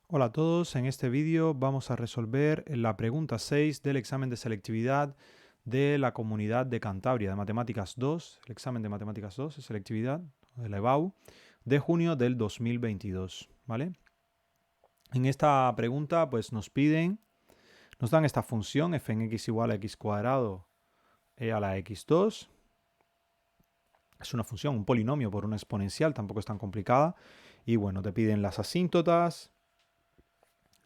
Hola a todos, en este vídeo vamos a resolver la pregunta 6 del examen de selectividad de la Comunidad de Cantabria de Matemáticas 2, el examen de Matemáticas 2 de selectividad de la EBAU, de junio del 2022, ¿vale? En esta pregunta pues nos dan esta función f en x igual a x cuadrado e a la x2. Es una función, un polinomio por una exponencial, tampoco es tan complicada. Y bueno, te piden las asíntotas,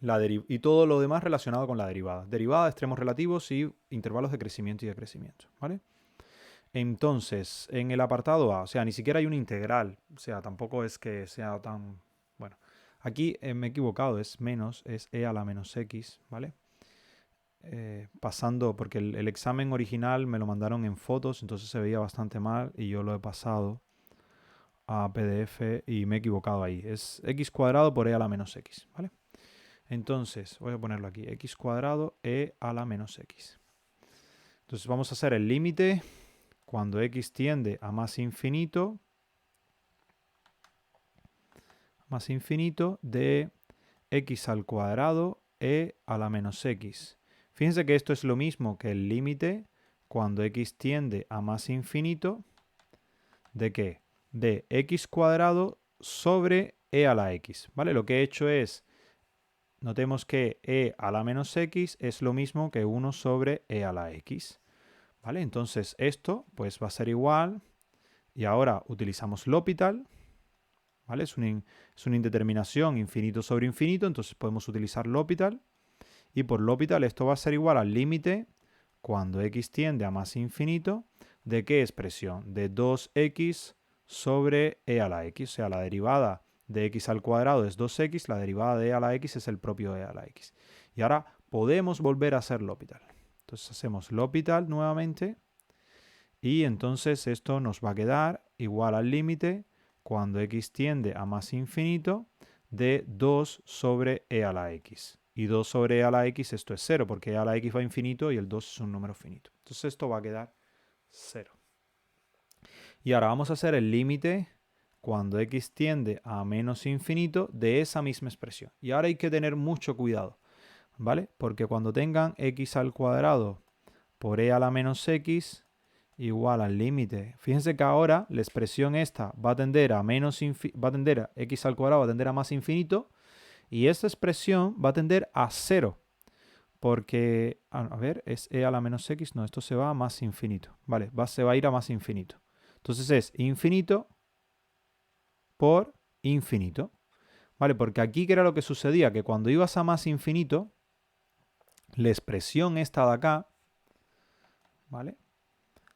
y todo lo demás relacionado con la derivada. Derivada, extremos relativos y intervalos de crecimiento y decrecimiento, ¿vale? Entonces, en el apartado A, o sea, ni siquiera hay una integral, o sea, tampoco es que sea tan... Bueno, aquí me he equivocado, es e a la menos x, ¿vale? Pasando, porque el examen original me lo mandaron en fotos, entonces se veía bastante mal y yo lo he pasado a PDF y me he equivocado ahí. Es x cuadrado por e a la menos x, ¿vale? Entonces, voy a ponerlo aquí, x cuadrado e a la menos x. Entonces vamos a hacer el límite cuando x tiende a más infinito de x al cuadrado e a la menos x. Fíjense que esto es lo mismo que el límite cuando x tiende a más infinito de ¿qué? De x cuadrado sobre e a la x, ¿vale? Lo que he hecho es, notemos que e a la menos x es lo mismo que 1 sobre e a la x, ¿vale? Entonces esto pues va a ser igual, y ahora utilizamos L'Hopital, ¿vale? Es una indeterminación infinito sobre infinito, entonces podemos utilizar L'Hopital, y por L'Hopital esto va a ser igual al límite cuando x tiende a más infinito, ¿de qué expresión? De 2x sobre e a la x, o sea, la derivada de x al cuadrado es 2x, la derivada de e a la x es el propio e a la x. Y ahora podemos volver a hacer L'Hopital. Entonces hacemos L'Hopital nuevamente, y entonces esto nos va a quedar igual al límite cuando x tiende a más infinito de 2 sobre e a la x. Y 2 sobre e a la x, esto es 0, porque e a la x va a infinito y el 2 es un número finito. Entonces esto va a quedar 0. Y ahora vamos a hacer el límite cuando x tiende a menos infinito de esa misma expresión. Y ahora hay que tener mucho cuidado, ¿vale? Porque cuando tengan x al cuadrado por e a la menos x igual al límite. Fíjense que ahora la expresión esta va a tender a x al cuadrado, va a tender a más infinito, y esta expresión va a tender a 0, porque, a ver, es e a la menos x, no, esto se va a más infinito, vale, se va a ir a más infinito. Entonces es infinito por infinito, vale, porque aquí ¿qué era lo que sucedía? Que cuando ibas a más infinito, la expresión esta de acá, ¿vale?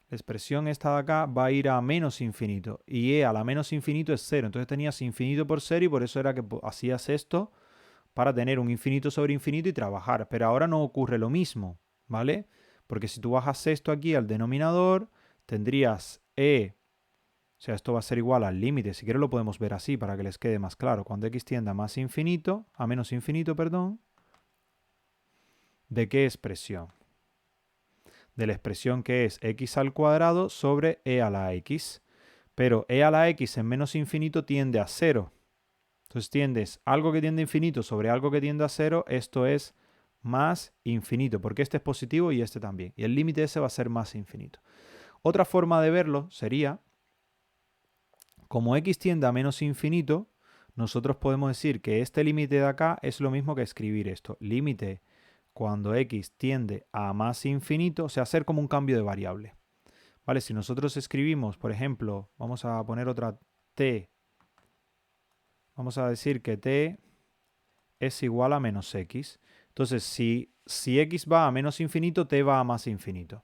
La expresión esta de acá va a ir a menos infinito. Y e a la menos infinito es 0. Entonces tenías infinito por 0 y por eso era que hacías esto para tener un infinito sobre infinito y trabajar. Pero ahora no ocurre lo mismo, ¿vale? Porque si tú bajas esto aquí al denominador, tendrías e, o sea, esto va a ser igual al límite. Si quieres lo podemos ver así para que les quede más claro. Cuando x tiende a más infinito, a menos infinito, perdón, ¿de qué expresión? De la expresión que es x al cuadrado sobre e a la x. Pero e a la x en menos infinito tiende a 0. Entonces tiendes algo que tiende a infinito sobre algo que tiende a 0, esto es más infinito, porque este es positivo y este también. Y el límite ese va a ser más infinito. Otra forma de verlo sería, como x tiende a menos infinito, nosotros podemos decir que este límite de acá es lo mismo que escribir esto. Límite cuando x tiende a más infinito, o sea, hacer como un cambio de variable. ¿Vale? Si nosotros escribimos, por ejemplo, vamos a poner otra t, vamos a decir que t es igual a menos x. Entonces, si x va a menos infinito, t va a más infinito.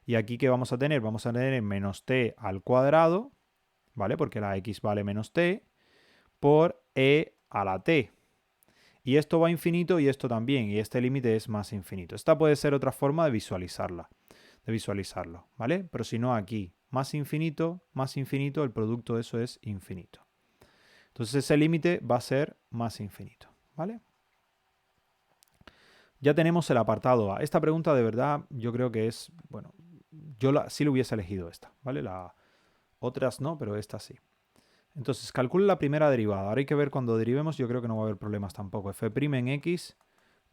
Y aquí, ¿qué vamos a tener? Vamos a tener menos t al cuadrado, ¿vale? Porque la x vale menos t, por e a la t. Y esto va a infinito y esto también, y este límite es más infinito. Esta puede ser otra forma de visualizarlo, ¿vale? Pero si no, aquí, más infinito, el producto de eso es infinito. Entonces ese límite va a ser más infinito, ¿vale? Ya tenemos el apartado A. Esta pregunta de verdad yo creo que es, bueno, sí lo hubiese elegido esta, ¿vale? Otras no, pero esta sí. Entonces, calcula la primera derivada. Ahora hay que ver cuando derivemos, yo creo que no va a haber problemas tampoco. F' en x,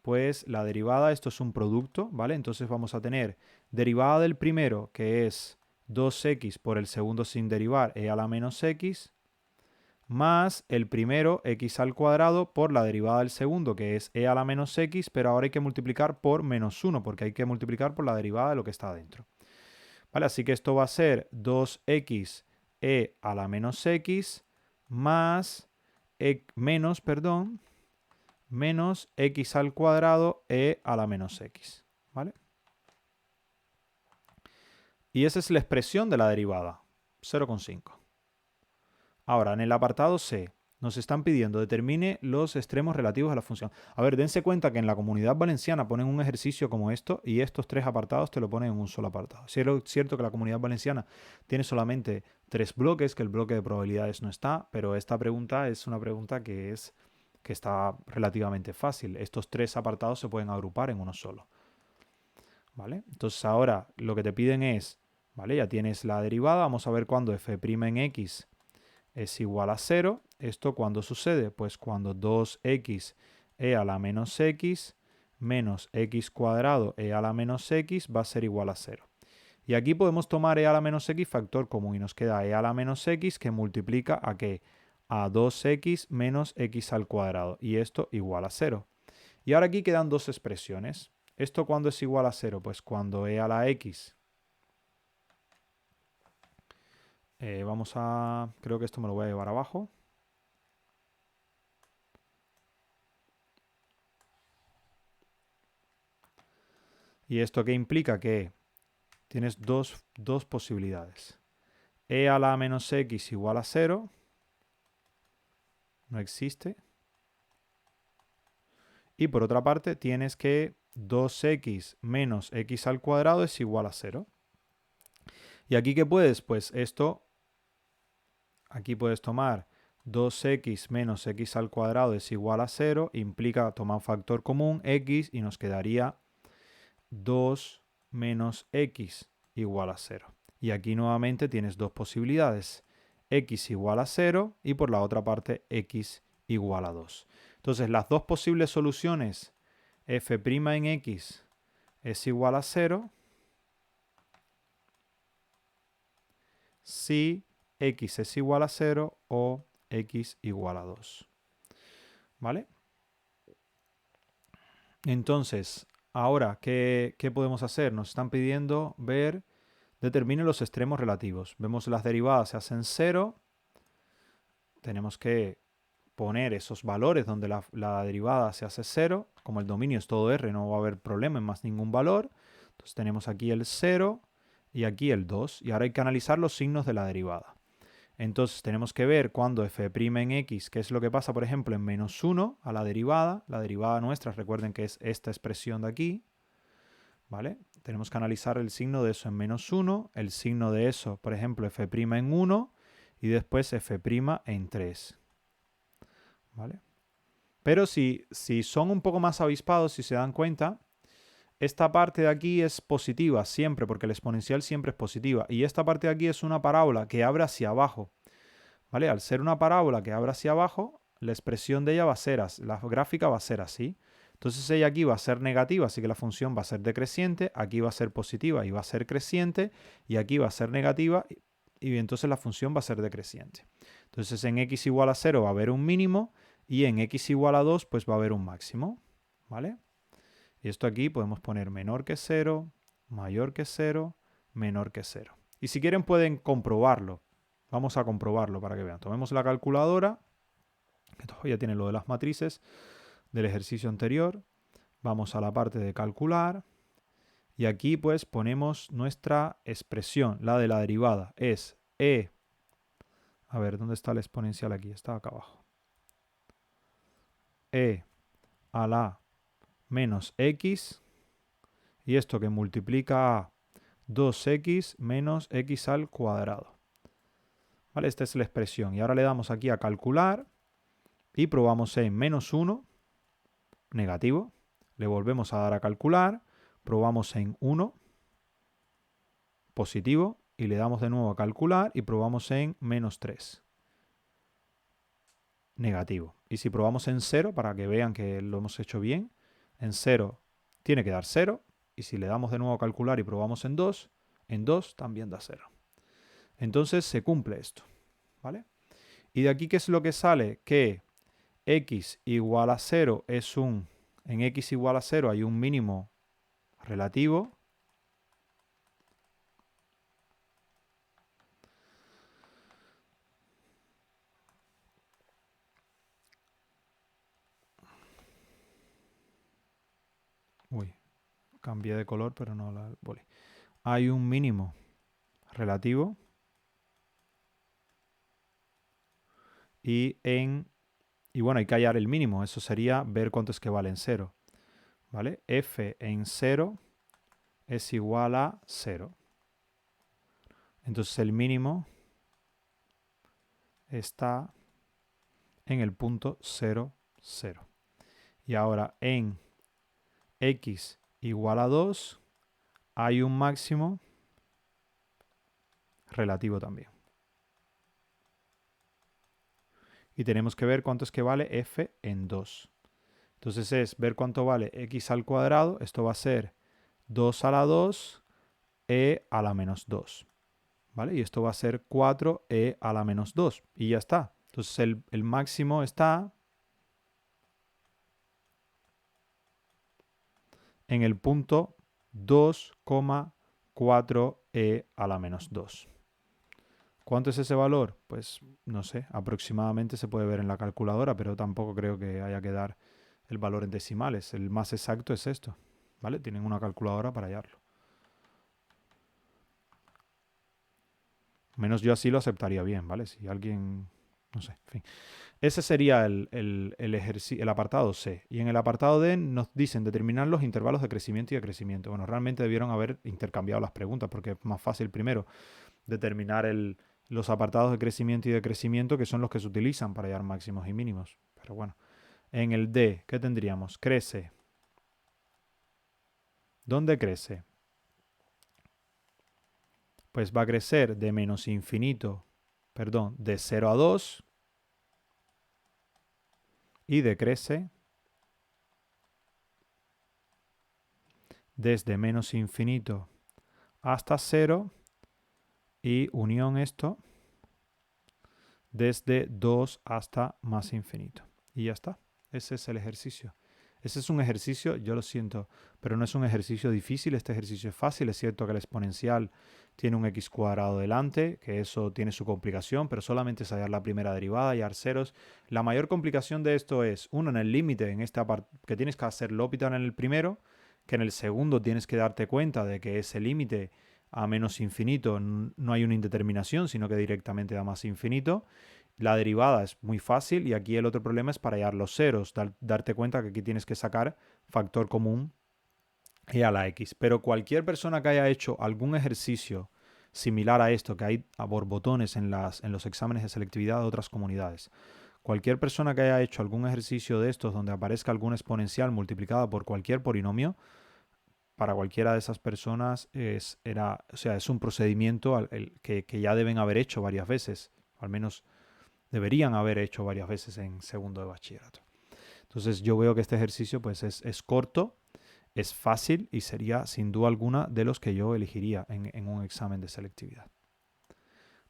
pues la derivada, esto es un producto, ¿vale? Entonces vamos a tener derivada del primero, que es 2x por el segundo sin derivar, e a la menos x, más el primero, x al cuadrado, por la derivada del segundo, que es e a la menos x, pero ahora hay que multiplicar por menos 1, porque hay que multiplicar por la derivada de lo que está adentro. ¿Vale? Así que esto va a ser 2x e a la menos x más menos x al cuadrado e a la menos x. ¿Vale? Y esa es la expresión de la derivada, 0,5. Ahora, en el apartado C, nos están pidiendo determine los extremos relativos a la función. A ver, dense cuenta que en la Comunidad Valenciana ponen un ejercicio como esto y estos 3 apartados te lo ponen en un solo apartado. Sí, es cierto que la Comunidad Valenciana tiene solamente 3 bloques, que el bloque de probabilidades no está, pero esta pregunta es una pregunta que está relativamente fácil. Estos 3 apartados se pueden agrupar en uno solo. ¿Vale? Entonces ahora lo que te piden es, ¿vale? Ya tienes la derivada, vamos a ver cuándo f' en x es igual a 0. ¿Esto cuándo sucede? Pues cuando 2x e a la menos x menos x cuadrado e a la menos x va a ser igual a 0. Y aquí podemos tomar e a la menos x factor común y nos queda e a la menos x que multiplica ¿a qué? A 2x menos x al cuadrado. Y esto igual a 0. Y ahora aquí quedan dos expresiones. ¿Esto cuándo es igual a 0? Pues cuando e a la x. Creo que esto me lo voy a llevar abajo. ¿Y esto qué implica? Que tienes dos posibilidades. E a la menos x igual a 0. No existe. Y por otra parte tienes que 2x menos x al cuadrado es igual a 0. ¿Y aquí qué puedes? Pues esto, aquí puedes tomar 2x menos x al cuadrado es igual a 0. Implica tomar un factor común, x, y nos quedaría 2 menos x igual a 0. Y aquí nuevamente tienes dos posibilidades. X igual a 0 y por la otra parte x igual a 2. Entonces las dos posibles soluciones, f' en x es igual a 0 si x es igual a 0 o x igual a 2. ¿Vale? Entonces, ahora, ¿qué podemos hacer? Nos están pidiendo ver, determine los extremos relativos. Vemos las derivadas se hacen 0. Tenemos que poner esos valores donde la derivada se hace 0. Como el dominio es todo R, no va a haber problema en más ningún valor. Entonces tenemos aquí el 0 y aquí el 2. Y ahora hay que analizar los signos de la derivada. Entonces tenemos que ver cuando f' en x, qué es lo que pasa, por ejemplo, en menos 1 a la derivada. La derivada nuestra, recuerden que es esta expresión de aquí. ¿Vale? Tenemos que analizar el signo de eso en menos 1, el signo de eso, por ejemplo, f' en 1 y después f' en 3. ¿Vale? Pero si son un poco más avispados, si se dan cuenta, esta parte de aquí es positiva siempre, porque el exponencial siempre es positiva. Y esta parte de aquí es una parábola que abre hacia abajo. ¿Vale? Al ser una parábola que abre hacia abajo, la expresión de ella va a ser así, la gráfica va a ser así. Entonces ella aquí va a ser negativa, así que la función va a ser decreciente, aquí va a ser positiva y va a ser creciente, y aquí va a ser negativa y entonces la función va a ser decreciente. Entonces en x igual a 0 va a haber un mínimo y en x igual a 2 pues va a haber un máximo. ¿Vale? Y esto aquí podemos poner menor que 0, mayor que 0, menor que 0. Y si quieren pueden comprobarlo. Vamos a comprobarlo para que vean. Tomemos la calculadora, que todavía tiene lo de las matrices del ejercicio anterior. Vamos a la parte de calcular. Y aquí pues ponemos nuestra expresión, la de la derivada. Es e. A ver, ¿dónde está el exponencial aquí? Está acá abajo. E a la menos x. Y esto que multiplica a 2x menos x al cuadrado. ¿Vale? Esta es la expresión. Y ahora le damos aquí a calcular y probamos en menos 1, negativo. Le volvemos a dar a calcular, probamos en 1, positivo, y le damos de nuevo a calcular y probamos en menos 3. negativo. Y si probamos en 0, para que vean que lo hemos hecho bien, en 0 tiene que dar 0. Y si le damos de nuevo a calcular y probamos en 2 también da 0. Entonces se cumple esto, ¿vale? Y de aquí, ¿qué es lo que sale? Que x igual a 0 es en x igual a 0 hay un mínimo relativo. Uy, cambié de color, pero no la boli. Hay un mínimo relativo y bueno, hay que hallar el mínimo. Eso sería ver cuánto es que vale en 0. ¿Vale? F en 0 es igual a 0. Entonces el mínimo está en el punto 0, 0. Y ahora en x igual a 2 hay un máximo relativo también. Y tenemos que ver cuánto es que vale f en 2. Entonces es ver cuánto vale x al cuadrado. Esto va a ser 2 a la 2 e a la menos 2. ¿Vale? Y esto va a ser 4e a la menos 2. Y ya está. Entonces el máximo está en el punto 2,4e a la menos 2. ¿Cuánto es ese valor? Pues no sé, aproximadamente se puede ver en la calculadora, pero tampoco creo que haya que dar el valor en decimales. El más exacto es esto, ¿vale? Tienen una calculadora para hallarlo. Menos yo así lo aceptaría bien, ¿vale? Si alguien, no sé, en fin. Ese sería el apartado C. Y en el apartado D nos dicen determinar los intervalos de crecimiento y decrecimiento. Bueno, realmente debieron haber intercambiado las preguntas porque es más fácil primero determinar los apartados de crecimiento y decrecimiento, que son los que se utilizan para hallar máximos y mínimos. Pero bueno, en el D, ¿qué tendríamos? Crece. ¿Dónde crece? Pues va a crecer de menos infinito, perdón, de 0 a 2 y decrece desde menos infinito hasta 0 y unión esto desde 2 hasta más infinito. Y ya está. Ese es el ejercicio. Ese es un ejercicio, yo lo siento, pero no es un ejercicio difícil. Este ejercicio es fácil. Es cierto que el exponencial tiene un x cuadrado delante, que eso tiene su complicación, pero solamente es hallar la primera derivada, hallar ceros. La mayor complicación de esto es, uno, en el límite, en esta parte, que tienes que hacer L'Hopital en el primero, que en el segundo tienes que darte cuenta de que ese límite a menos infinito no hay una indeterminación, sino que directamente da más infinito. La derivada es muy fácil y aquí el otro problema es para hallar los ceros, darte cuenta que aquí tienes que sacar factor común y a la x. Pero cualquier persona que haya hecho algún ejercicio similar a esto que hay a borbotones en los exámenes de selectividad de otras comunidades, cualquier persona que haya hecho algún ejercicio de estos donde aparezca alguna exponencial multiplicada por cualquier polinomio, para cualquiera de esas personas es un procedimiento que ya deben haber hecho varias veces, al menos deberían haber hecho varias veces en segundo de bachillerato. Entonces yo veo que este ejercicio pues es corto, es fácil y sería sin duda alguna de los que yo elegiría en un examen de selectividad.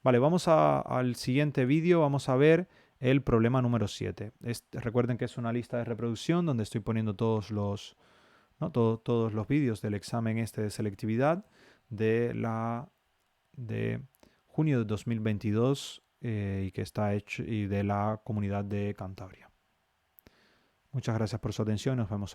Vale, vamos al siguiente vídeo, vamos a ver el problema número 7. Recuerden que es una lista de reproducción donde estoy poniendo todos los vídeos del examen de selectividad de junio de 2022 y que está hecho y de la Comunidad de Cantabria. Muchas gracias por su atención. Nos vemos.